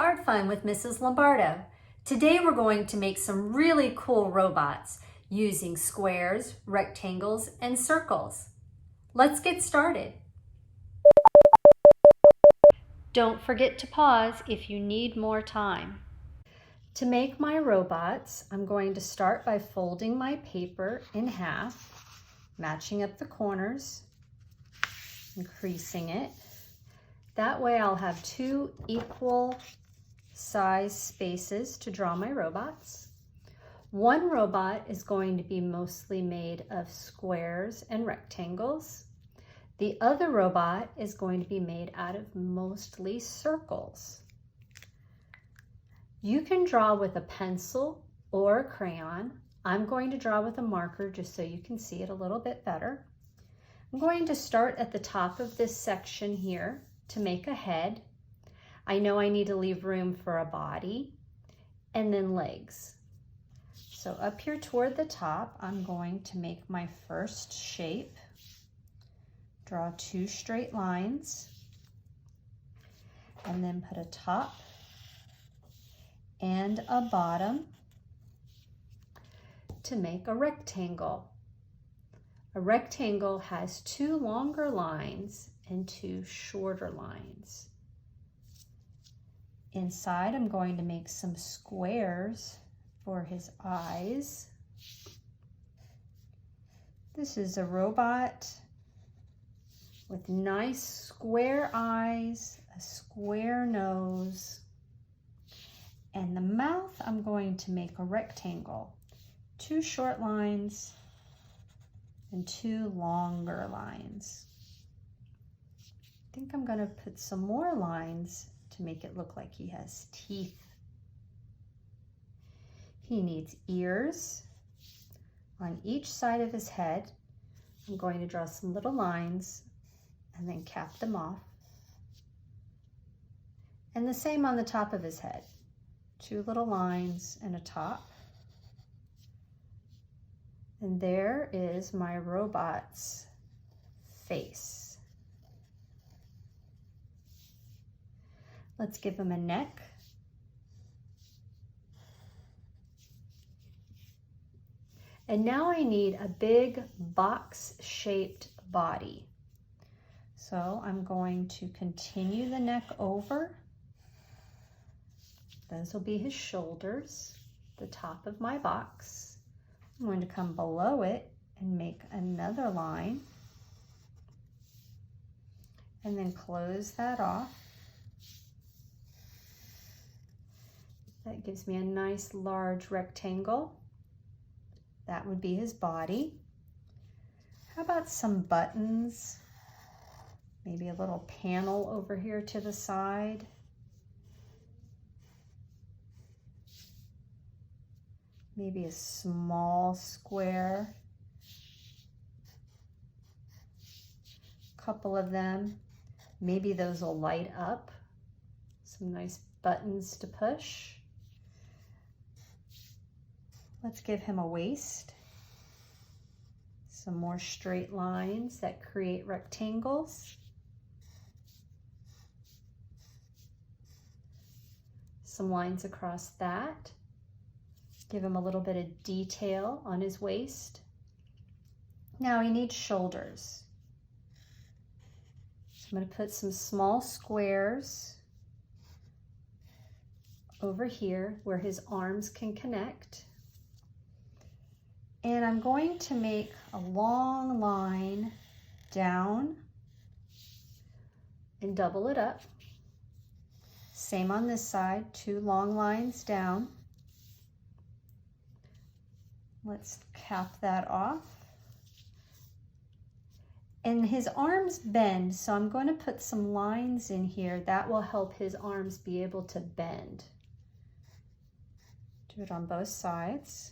Art Fun with Mrs. Lombardo. Today we're going to make some really cool robots using squares, rectangles, and circles. Let's get started. Don't forget to pause if you need more time. To make my robots, I'm going to start by folding my paper in half, matching up the corners, and creasing it. That way I'll have two equal size spaces to draw my robots. One robot is going to be mostly made of squares and rectangles. The other robot is going to be made out of mostly circles. You can draw with a pencil or a crayon. I'm going to draw with a marker just so you can see it a little bit better. I'm going to start at the top of this section here to make a head. I know I need to leave room for a body and then legs. So up here toward the top, I'm going to make my first shape. Draw two straight lines and then put a top and a bottom to make a rectangle. A rectangle has two longer lines and two shorter lines. Inside, I'm going to make some squares for his eyes. This is a robot with nice square eyes, a square nose, and the mouth I'm going to make a rectangle. Two short lines and two longer lines. I think I'm going to put some more lines to make it look like he has teeth. He needs ears on each side of his head. I'm going to draw some little lines and then cap them off. And the same on the top of his head. Two little lines and a top. And there is my robot's face. Let's give him a neck. And now I need a big box-shaped body. So I'm going to continue the neck over. Those will be his shoulders, the top of my box. I'm going to come below it and make another line and then close that off. That gives me a nice large rectangle. That would be his body. How about some buttons? Maybe a little panel over here to the side. Maybe a small square. Couple of them. Maybe those will light up. Some nice buttons to push. Let's give him a waist. Some more straight lines that create rectangles. Some lines across that. Give him a little bit of detail on his waist. Now he needs shoulders. So I'm going to put some small squares over here where his arms can connect. And I'm going to make a long line down and double it up. Same on this side, two long lines down. Let's cap that off. And his arms bend, so I'm going to put some lines in here that will help his arms be able to bend. Do it on both sides.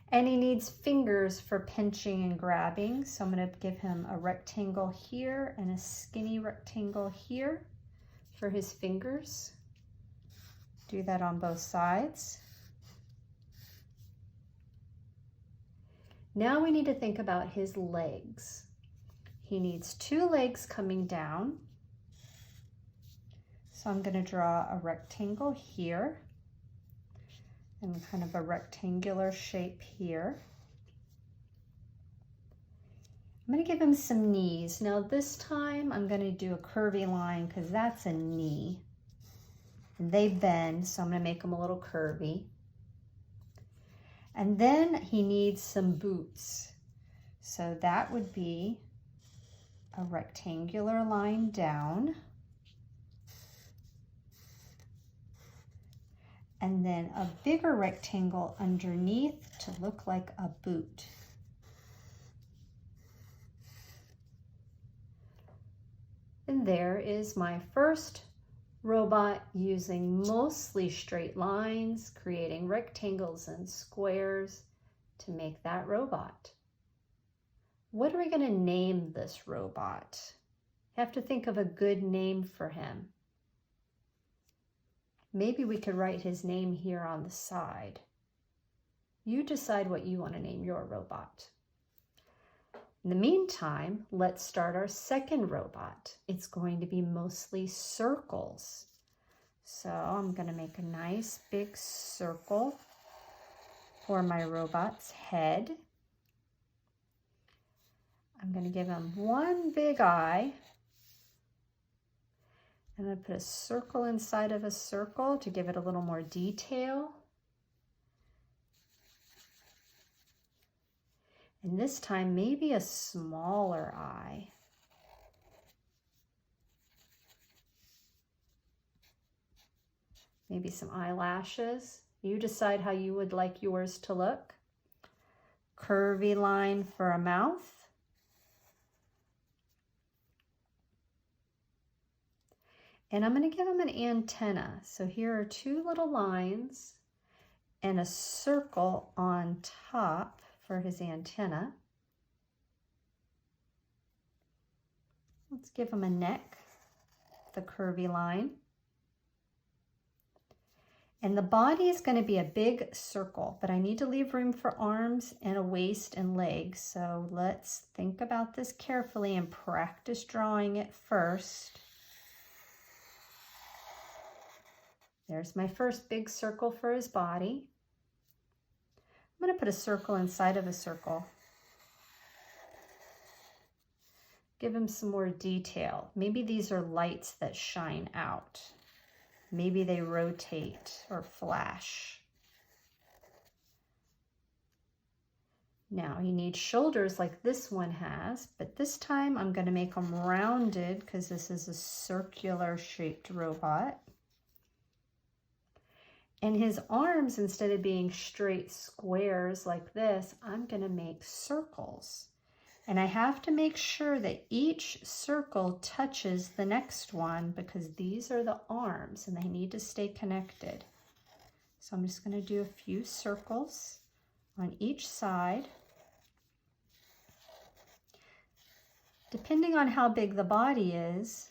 And he needs fingers for pinching and grabbing. So I'm going to give him a rectangle here and a skinny rectangle here for his fingers. Do that on both sides. Now we need to think about his legs. He needs two legs coming down. So I'm going to draw a rectangle here and kind of a rectangular shape here. I'm going to give him some knees. Now this time I'm going to do a curvy line because that's a knee. And they bend, so I'm going to make them a little curvy. And then he needs some boots. So that would be a rectangular line down. And then a bigger rectangle underneath to look like a boot. And there is my first robot using mostly straight lines, creating rectangles and squares to make that robot. What are we going to name this robot? You have to think of a good name for him. Maybe we could write his name here on the side. You decide what you want to name your robot. In the meantime, let's start our second robot. It's going to be mostly circles. So I'm going to make a nice big circle for my robot's head. I'm going to give him one big eye. I'm going to put a circle inside of a circle to give it a little more detail. And this time, maybe a smaller eye. Maybe some eyelashes. You decide how you would like yours to look. Curvy line for a mouth. And I'm going to give him an antenna. So here are two little lines and a circle on top for his antenna. Let's give him a neck, the curvy line. And the body is going to be a big circle, but I need to leave room for arms and a waist and legs. So let's think about this carefully and practice drawing it first. There's my first big circle for his body. I'm going to put a circle inside of a circle. Give him some more detail. Maybe these are lights that shine out. Maybe they rotate or flash. Now he needs shoulders like this one has, but this time I'm going to make them rounded because this is a circular shaped robot. And his arms, instead of being straight squares like this, I'm going to make circles. And I have to make sure that each circle touches the next one because these are the arms and they need to stay connected. So I'm just going to do a few circles on each side. Depending on how big the body is,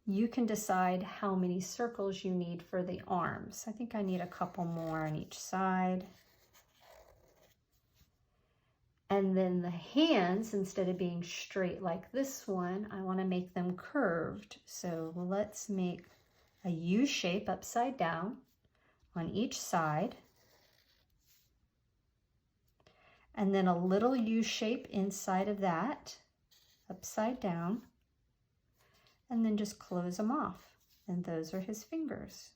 you can decide how many circles you need for the arms. I think I need a couple more on each side. And then the hands, instead of being straight like this one, I want to make them curved. So let's make a U shape upside down on each side. And then a little U shape inside of that, upside down. And then just close them off. And those are his fingers.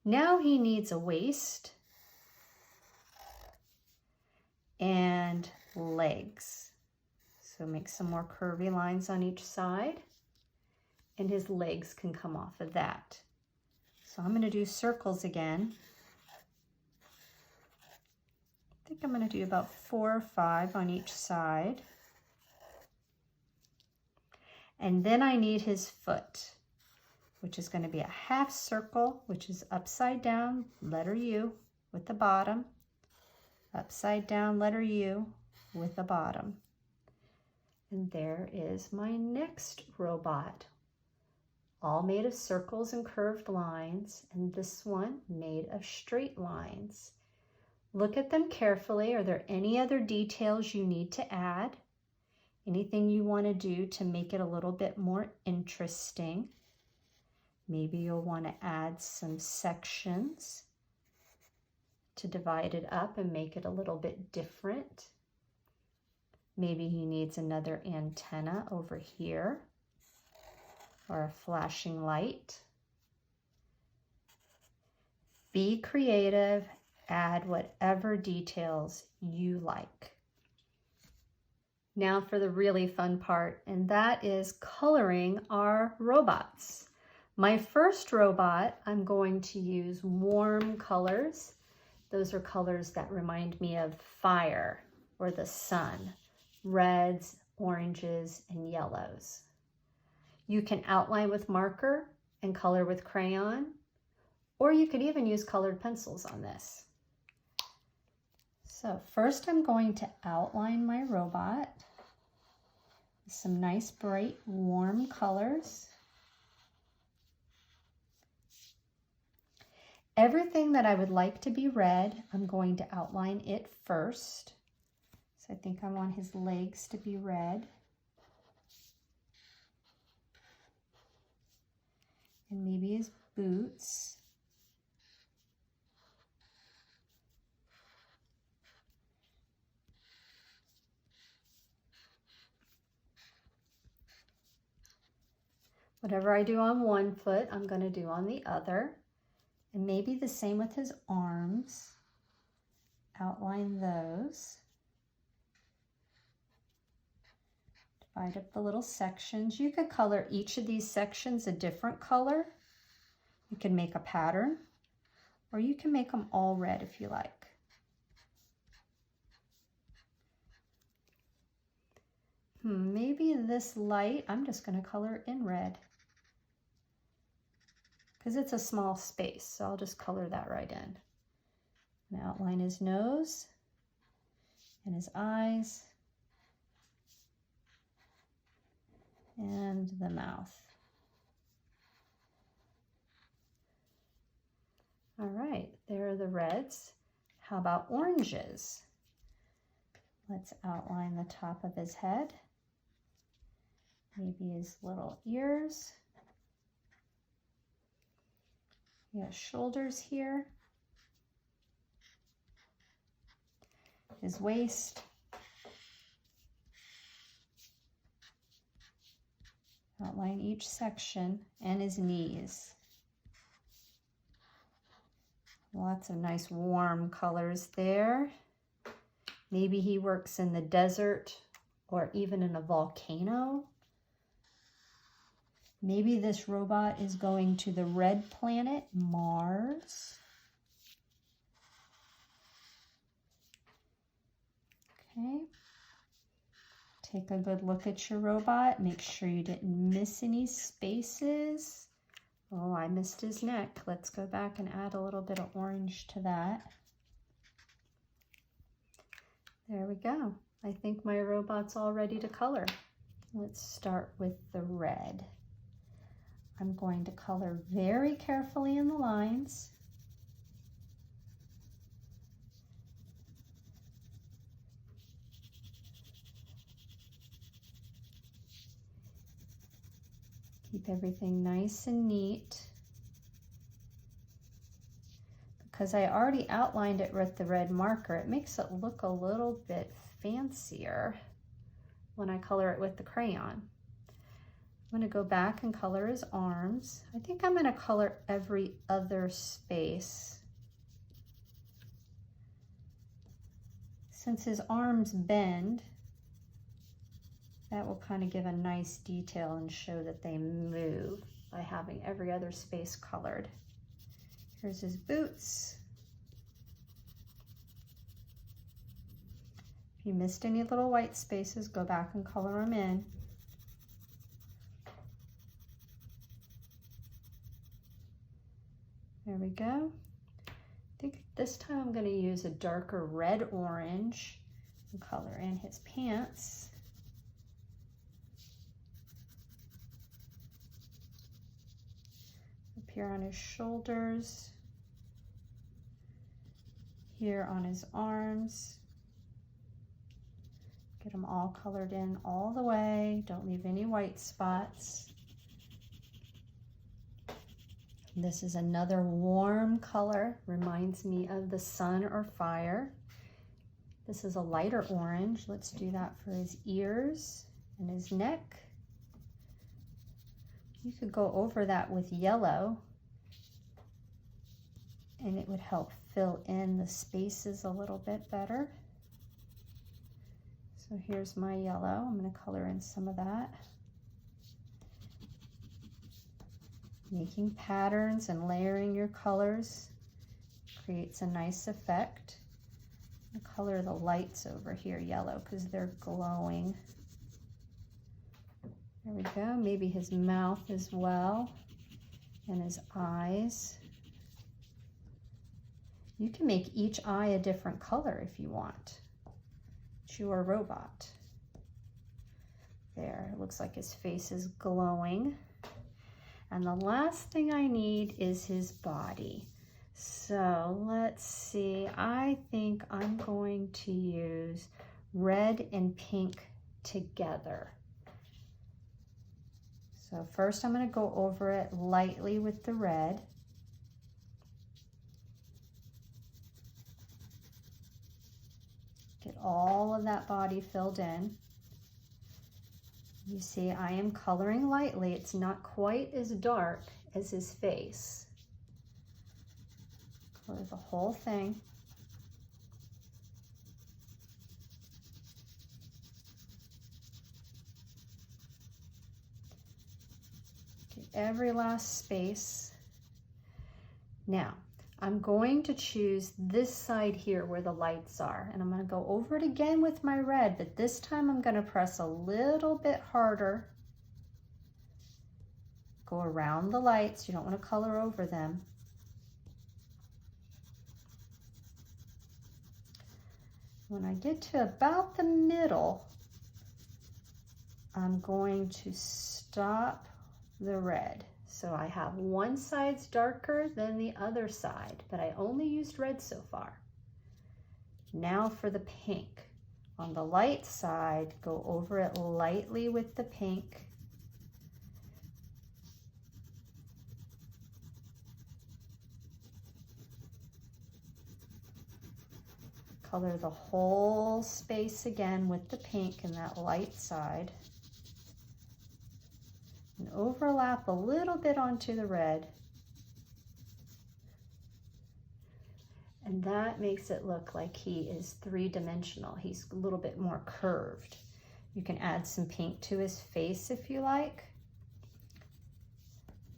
Now he needs a waist and legs. So make some more curvy lines on each side. And his legs can come off of that. So I'm going to do circles again. I think I'm going to do about 4 or 5 on each side. And then I need his foot, which is going to be a half circle, which is upside down, letter U with the bottom, upside down, letter U with the bottom. And there is my next robot, all made of circles and curved lines, and this one made of straight lines. Look at them carefully. Are there any other details you need to add? Anything you want to do to make it a little bit more interesting. Maybe you'll want to add some sections to divide it up and make it a little bit different. Maybe he needs another antenna over here or a flashing light. Be creative, add whatever details you like. Now for the really fun part, and that is coloring our robots. My first robot, I'm going to use warm colors. Those are colors that remind me of fire or the sun. Reds, oranges, and yellows. You can outline with marker and color with crayon, or you could even use colored pencils on this. So first I'm going to outline my robot with some nice bright warm colors. Everything that I would like to be red, I'm going to outline it first. So I think I want his legs to be red. And maybe his boots. Whatever I do on one foot, I'm going to do on the other. And maybe the same with his arms. Outline those. Divide up the little sections. You could color each of these sections a different color. You can make a pattern, or you can make them all red if you like. Maybe this light, I'm just going to color it in red because it's a small space, so I'll just color that right in. And outline his nose and his eyes and the mouth. All right, there are the reds. How about oranges? Let's outline the top of his head, maybe his little ears. He has shoulders here, his waist, outline each section, and his knees. Lots of nice warm colors there. Maybe he works in the desert or even in a volcano. Maybe this robot is going to the red planet, Mars. Okay. Take a good look at your robot. Make sure you didn't miss any spaces. Oh, I missed his neck. Let's go back and add a little bit of orange to that. There we go. I think my robot's all ready to color. Let's start with the red. I'm going to color very carefully in the lines. Keep everything nice and neat. Because I already outlined it with the red marker, it makes it look a little bit fancier when I color it with the crayon. I'm going to go back and color his arms. I think I'm going to color every other space. Since his arms bend, that will kind of give a nice detail and show that they move by having every other space colored. Here's his boots. If you missed any little white spaces, go back and color them in. There we go. I think this time I'm going to use a darker red-orange and color in his pants. Up here on his shoulders. Here on his arms. Get them all colored in all the way. Don't leave any white spots. This is another warm color, reminds me of the sun or fire. This is a lighter orange. Let's do that for his ears and his neck. You could go over that with yellow and it would help fill in the spaces a little bit better. So here's my yellow. I'm going to color in some of that. Making patterns and layering your colors creates a nice effect. I'm going to color the lights over here yellow because they're glowing. There we go. Maybe his mouth as well and his eyes. You can make each eye a different color if you want. It's your robot. There, it looks like his face is glowing. And the last thing I need is his body. So let's see, I think I'm going to use red and pink together. So first I'm going to go over it lightly with the red. Get all of that body filled in. You see, I am coloring lightly. It's not quite as dark as his face. Color the whole thing. Get every last space. Now, I'm going to choose this side here where the lights are, and I'm going to go over it again with my red, but this time I'm going to press a little bit harder. Go around the lights. You don't want to color over them. When I get to about the middle, I'm going to stop the red. So I have one side's darker than the other side, but I only used red so far. Now for the pink. On the light side, go over it lightly with the pink. Color the whole space again with the pink in that light side. And overlap a little bit onto the red. And that makes it look like he is three-dimensional. He's a little bit more curved. You can add some pink to his face if you like.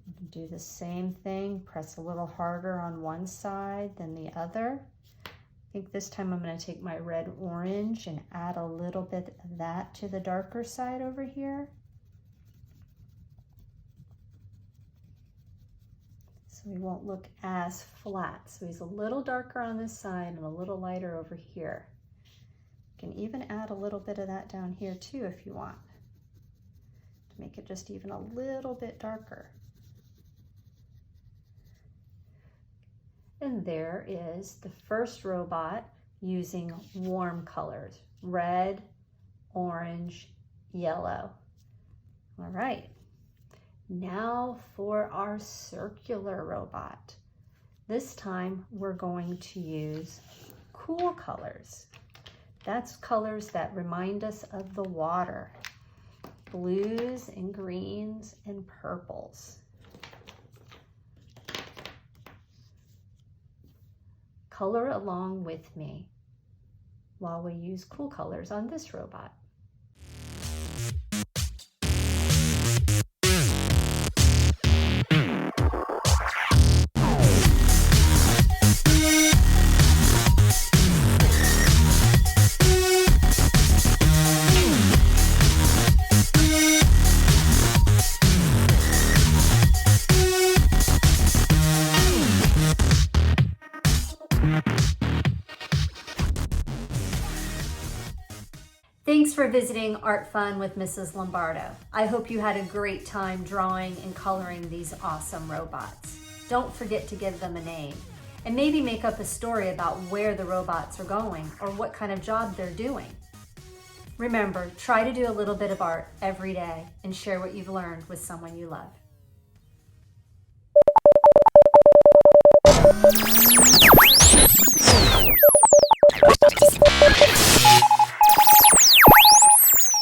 You can do the same thing, press a little harder on one side than the other. I think this time I'm going to take my red orange and add a little bit of that to the darker side over here. So he won't look as flat. So he's a little darker on this side and a little lighter over here. You can even add a little bit of that down here too if you want, to make it just even a little bit darker. And there is the first robot using warm colors, red, orange, yellow. All right. Now for our circular robot. This time we're going to use cool colors. That's colors that remind us of the water. Blues and greens and purples. Color along with me while we use cool colors on this robot. Thanks for visiting Art Fun with Mrs. Lombardo. I hope you had a great time drawing and coloring these awesome robots. Don't forget to give them a name and maybe make up a story about where the robots are going or what kind of job they're doing. Remember, try to do a little bit of art every day and share what you've learned with someone you love.